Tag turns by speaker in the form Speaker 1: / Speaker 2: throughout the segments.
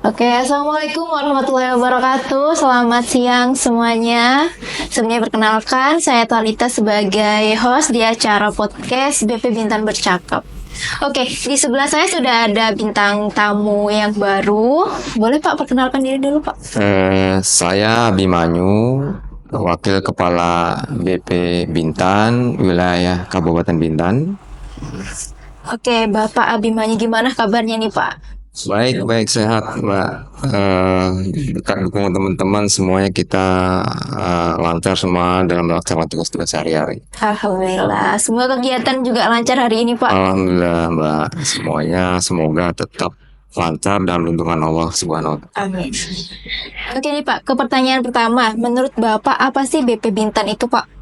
Speaker 1: Oke, Assalamualaikum warahmatullahi wabarakatuh. Selamat siang semuanya. Sebelumnya perkenalkan, saya Talita sebagai host di acara podcast BP Bintan Bercakap. Oke, di sebelah saya sudah ada bintang tamu yang baru. Boleh Pak perkenalkan diri dulu Pak?
Speaker 2: Saya Abimanyu, Wakil Kepala BP Bintan, wilayah Kabupaten Bintan.
Speaker 1: Oke, Bapak Abimanyu, gimana kabarnya nih Pak?
Speaker 2: Baik, sehat, Mbak. Berkat dukungan teman-teman, semuanya kita lancar semua dalam melaksanakan tugas-tugas sehari-hari.
Speaker 1: Alhamdulillah, semua kegiatan juga lancar hari ini Pak.
Speaker 2: Alhamdulillah, Mbak. Semuanya semoga tetap lancar dalam lindungan Allah Subhanahu wa Ta'ala.
Speaker 1: Amin. Oke nih Pak, ke pertanyaan pertama. Menurut Bapak apa sih BP Bintan itu Pak?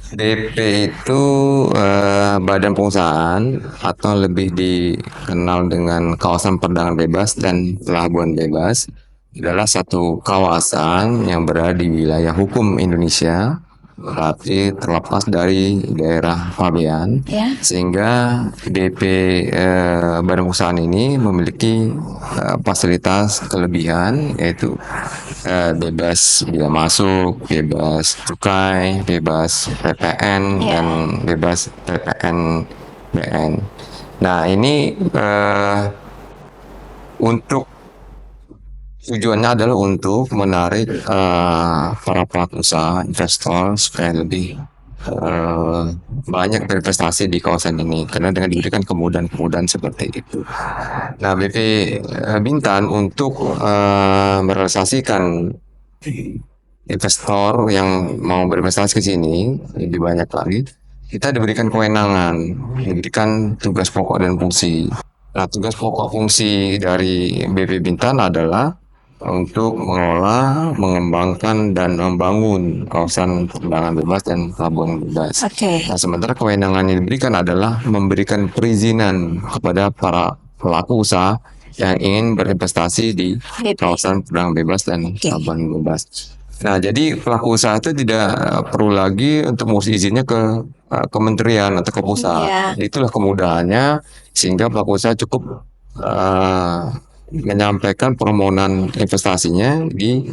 Speaker 2: DP itu badan pengusahaan atau lebih dikenal dengan kawasan perdagangan bebas dan pelabuhan bebas adalah satu kawasan yang berada di wilayah hukum Indonesia, berarti terlepas dari daerah pabean,
Speaker 1: Ya.
Speaker 2: sehingga DP badan pengusahaan ini memiliki fasilitas kelebihan, yaitu bebas biaya masuk, bebas cukai, bebas PPN,
Speaker 1: Ya.
Speaker 2: dan bebas PPNBM. Nah, ini untuk tujuannya adalah untuk menarik para pelaku usaha, investor supaya lebih banyak berinvestasi di kawasan ini karena dengan diberikan kemudahan-kemudahan seperti itu. Nah, BP Bintan untuk merealisasikan investor yang mau berinvestasi ke sini lebih banyak lagi, kita diberikan kewenangan, diberikan tugas pokok dan fungsi. Nah, tugas pokok fungsi dari BP Bintan adalah untuk mengelola, mengembangkan, dan membangun kawasan perdagangan bebas dan pelabuhan bebas.
Speaker 1: Oke.
Speaker 2: Nah, sementara kewenangan yang diberikan adalah memberikan perizinan kepada para pelaku usaha yang ingin berinvestasi di kawasan perdagangan bebas dan pelabuhan bebas. Nah, jadi pelaku usaha itu tidak perlu lagi untuk mengurus izinnya ke kementerian atau ke pusat. Itulah kemudahannya, sehingga pelaku usaha cukup menyampaikan permohonan investasinya di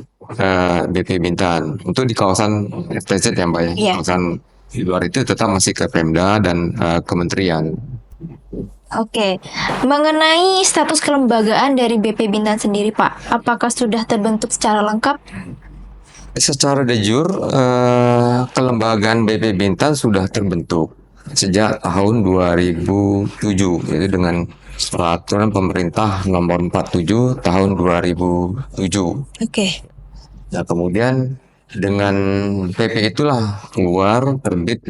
Speaker 2: BP Bintan untuk di kawasan FTZ yang baik. Kawasan di luar itu tetap masih ke Pemda dan kementerian.
Speaker 1: Oke, mengenai status kelembagaan dari BP Bintan sendiri Pak, apakah sudah terbentuk secara lengkap?
Speaker 2: Secara de jure, kelembagaan BP Bintan sudah terbentuk sejak tahun 2007, yaitu dengan Peraturan Pemerintah Nomor 47 Tahun 2007.
Speaker 1: Oke.
Speaker 2: Nah, kemudian dengan PP itulah keluar terbit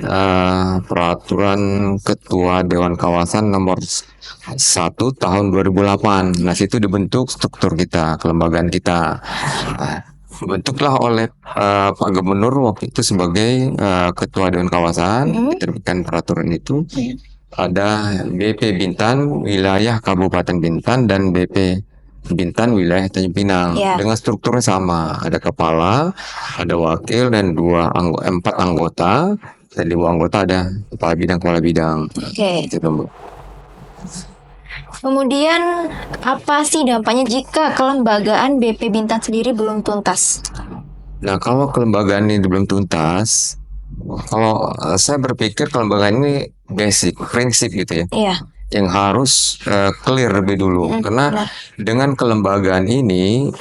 Speaker 2: Peraturan Ketua Dewan Kawasan Nomor 1 Tahun 2008. Nah, situ dibentuk struktur kita, kelembagaan kita. Dibentuklah oleh Pak Gubernur waktu itu sebagai Ketua Dewan Kawasan. Diterbitkan peraturan itu. Ada BP Bintan wilayah Kabupaten Bintan dan BP Bintan wilayah Tanjung Pinang dengan strukturnya sama. Ada kepala, ada wakil, dan 4 anggota. Dan di bawah anggota ada kepala bidang.
Speaker 1: Oke.
Speaker 2: Gitu, Bu.
Speaker 1: Kemudian apa sih dampaknya jika kelembagaan BP Bintan sendiri belum tuntas?
Speaker 2: Nah, kalau kelembagaan ini belum tuntas, kalau saya berpikir kelembagaan ini basic, prinsip gitu ya.
Speaker 1: Iya.
Speaker 2: Yang harus clear lebih dulu, karena dengan kelembagaan ini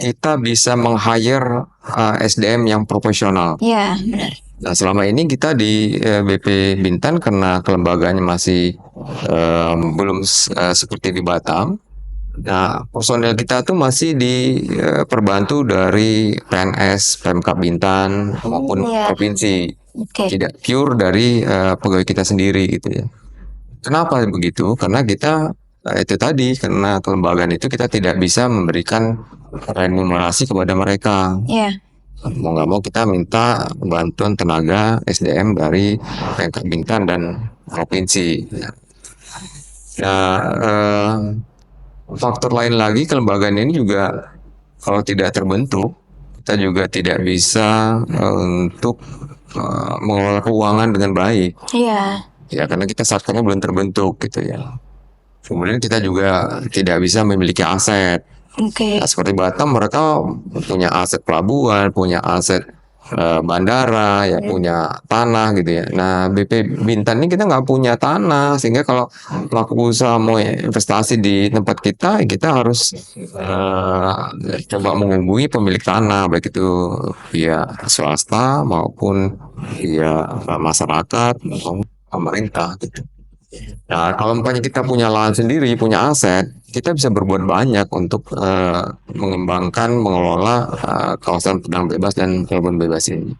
Speaker 2: kita bisa meng-hire SDM yang profesional.
Speaker 1: Iya, benar.
Speaker 2: Nah, selama ini kita di BP Bintan karena kelembagaannya masih belum seperti di Batam. Nah, personel kita tuh masih diperbantu dari PNS, Pemkab Bintan maupun provinsi. Tidak pure dari pegawai kita sendiri gitu ya. Kenapa begitu? Karena kita itu tadi, karena kelembagaan itu kita tidak bisa memberikan remunerasi kepada mereka. Mau nggak mau kita minta bantuan tenaga SDM dari Pemkab Bintan dan provinsi. Nah, faktor lain lagi, kelembagaan ini juga kalau tidak terbentuk, kita juga tidak bisa untuk mengelola keuangan dengan baik.
Speaker 1: Iya.
Speaker 2: Ya, karena kita satkernya belum terbentuk gitu ya. Kemudian kita juga tidak bisa memiliki aset.
Speaker 1: Oke.
Speaker 2: Nah, seperti Batam mereka punya aset pelabuhan, punya aset bandara, ya punya tanah gitu ya. Nah, BP Bintan ini kita nggak punya tanah, sehingga kalau pelaku usaha mau investasi di tempat kita, kita harus coba menghubungi pemilik tanah, baik itu via swasta maupun via masyarakat atau pemerintah gitu. Nah, kalau misalnya kita punya lahan sendiri, punya aset, kita bisa berbuat banyak untuk mengembangkan, mengelola kawasan padang bebas dan kebun bebas ini.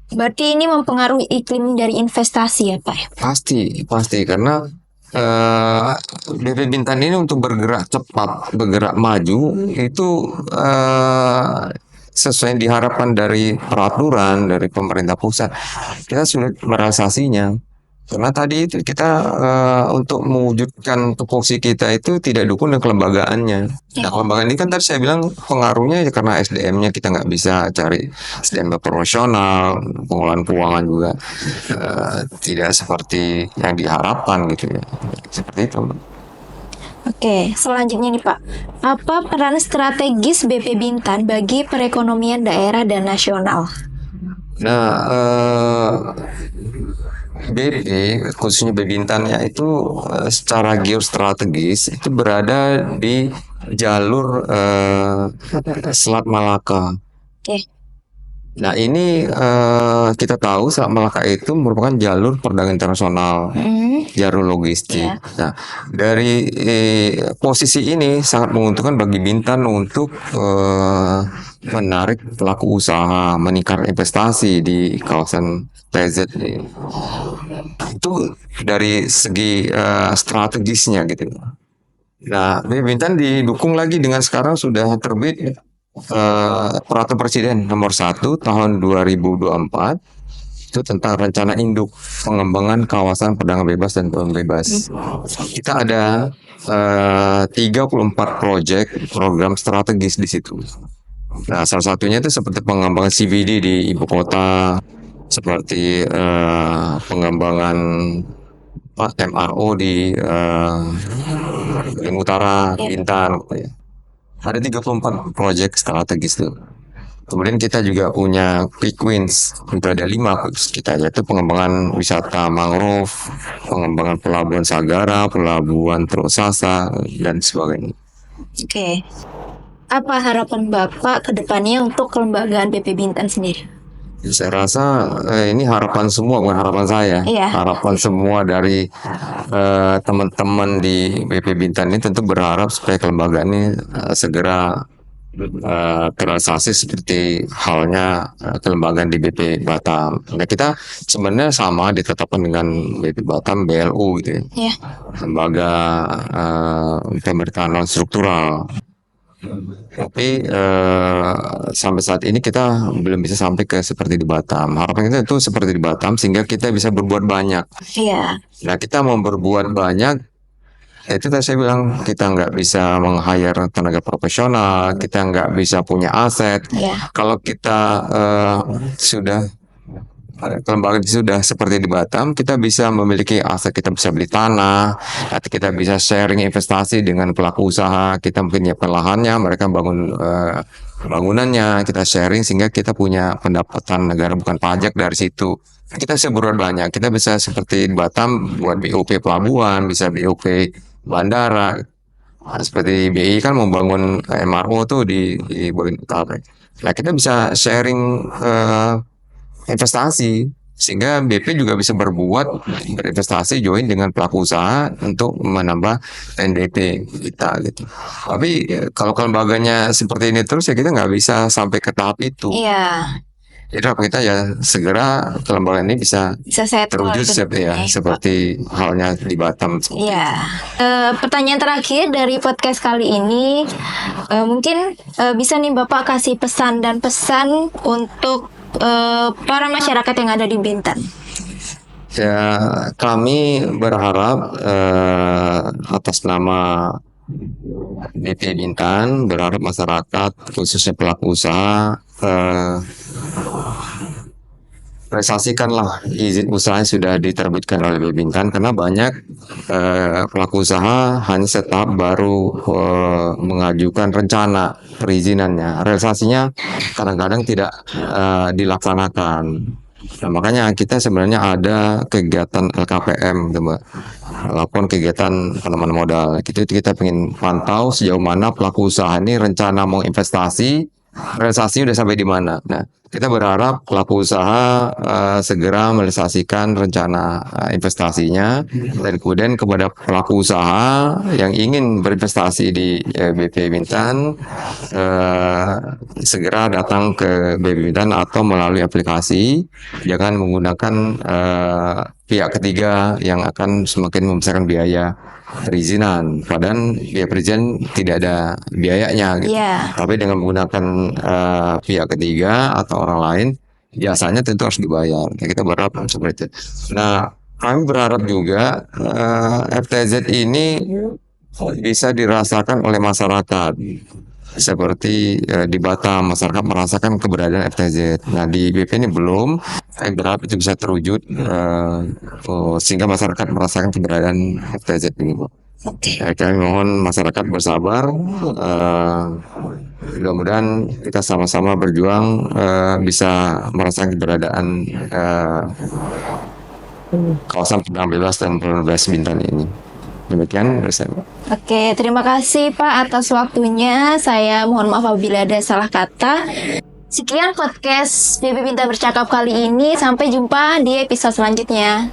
Speaker 1: Berarti ini mempengaruhi iklim dari investasi ya Pak?
Speaker 2: Pasti, pasti karena BP Bintan ini untuk bergerak cepat, bergerak maju itu sesuai yang diharapkan dari peraturan dari pemerintah pusat. Kita sulit merealisasinya. Karena tadi itu kita untuk mewujudkan tupoksi kita itu tidak dukung dengan kelembagaannya. Nah, kelembagaan ini kan tadi saya bilang pengaruhnya ya karena SDM-nya kita nggak bisa cari SDM profesional, pengelolaan keuangan juga tidak seperti yang diharapkan gitu ya. Seperti itu.
Speaker 1: Oke, selanjutnya nih Pak, apa peran strategis BP Bintan bagi perekonomian daerah dan nasional?
Speaker 2: Nah, BP khususnya BP Bintan ya itu secara geostrategis itu berada di jalur Selat Malaka.
Speaker 1: Oke.
Speaker 2: Nah ini kita tahu Selat Malaka itu merupakan jalur perdagangan internasional, jalur logistik.
Speaker 1: Ya.
Speaker 2: Nah dari posisi ini sangat menguntungkan bagi Bintan untuk menarik pelaku usaha, meningkatkan investasi di kawasan TZ ini. Itu dari segi strategisnya gitu. Nah, Bintan didukung lagi dengan sekarang sudah terbit Peraturan Presiden nomor 1 tahun 2024 itu tentang rencana induk pengembangan kawasan perdagangan bebas dan kebun bebas. Kita ada 34 proyek program strategis di situ. Nah, salah satunya itu seperti pengembangan CBD di ibu kota, seperti pengembangan MRO di Kalimantan Utara, Bintan. Ada 34 proyek strategis tuh. Kemudian kita juga punya quick wins, itu ada 5 kita, yaitu pengembangan wisata mangrove, pengembangan pelabuhan Sagara, pelabuhan Teluk Sasa, dan sebagainya.
Speaker 1: Oke. Apa harapan Bapak ke depannya untuk kelembagaan BP Bintan sendiri?
Speaker 2: Saya rasa ini harapan semua, bukan harapan saya.
Speaker 1: Iya.
Speaker 2: Harapan semua dari teman-teman di BP Bintan ini tentu berharap supaya kelembagaan ini segera terrealisasi seperti halnya kelembagaan di BP Batam. Nah, kita sebenarnya sama ditetapkan dengan BP Batam, BLU gitu ya.
Speaker 1: Ya.
Speaker 2: Lembaga pemerintahan non struktural. Tapi sampai saat ini kita belum bisa sampai ke seperti di Batam. Harapan kita itu seperti di Batam sehingga kita bisa berbuat banyak.
Speaker 1: Iya.
Speaker 2: Nah, kita mau berbuat banyak, itu tadi saya bilang kita nggak bisa meng-hire tenaga profesional, kita nggak bisa punya aset.
Speaker 1: Iya.
Speaker 2: Kalau kita sudah kelembagaan sudah seperti di Batam, kita bisa memiliki aset, kita bisa beli tanah, atau kita bisa sharing investasi dengan pelaku usaha, kita mungkin nyiapkan lahannya, mereka bangun bangunannya, kita sharing sehingga kita punya pendapatan negara bukan pajak dari situ. Kita bisa berbuat banyak, kita bisa seperti di Batam buat BOP pelabuhan, bisa BOP bandara. Nah, seperti BI kan membangun MRO tuh di bagian utara. Nah, kita bisa sharing investasi sehingga BP juga bisa berinvestasi join dengan pelaku usaha untuk menambah NDP kita gitu. Tapi kalau kelembaganya seperti ini terus ya kita nggak bisa sampai ke tahap itu.
Speaker 1: Iya.
Speaker 2: Jadi apa kita ya segera kelembagaan ini bisa terwujud seperti halnya di Batam.
Speaker 1: Iya. Pertanyaan terakhir dari podcast kali ini, mungkin bisa nih Bapak kasih pesan dan pesan untuk para masyarakat yang ada di Bintan.
Speaker 2: Ya, kami berharap atas nama BP Bintan berharap masyarakat khususnya pelaku usaha realisasikanlah izin usahanya sudah diterbitkan oleh BP Bintan, karena banyak pelaku usaha hanya setahap baru mengajukan rencana perizinannya, realisasinya kadang-kadang tidak dilaksanakan. Nah, makanya kita sebenarnya ada kegiatan LKPM, gitu, Mbak. Laporan kegiatan penanaman modal. Kita pengen pantau sejauh mana pelaku usaha ini rencana mau investasi, realisasi udah sampai di mana. Nah, kita berharap pelaku usaha segera merealisasikan rencana investasinya, dan kemudian kepada pelaku usaha yang ingin berinvestasi di BP Bintan segera datang ke BP Bintan atau melalui aplikasi, jangan menggunakan pihak ketiga yang akan semakin membesarkan biaya perizinan. Padahal biaya perizinan tidak ada biayanya, gitu.
Speaker 1: Iya.
Speaker 2: Tapi dengan menggunakan pihak ketiga atau orang lain, jasanya tentu harus dibayar. Ya, kita berharap seperti itu. Nah, kami berharap juga FTZ ini bisa dirasakan oleh masyarakat. Seperti di Batam, masyarakat merasakan keberadaan FTZ. Nah, di BP ini belum. Saya berharap itu bisa terwujud sehingga masyarakat merasakan keberadaan FTZ ini, Bu. Kami mohon masyarakat bersabar. Mudah-mudahan kita sama-sama berjuang bisa merasakan keberadaan kawasan penambang bebas dan penanaman bebas Bintan ini. Demikian dari saya.
Speaker 1: Oke, terima kasih Pak atas waktunya. Saya mohon maaf apabila ada salah kata. Sekian podcast BP Bintan Bercakap kali ini. Sampai jumpa di episode selanjutnya.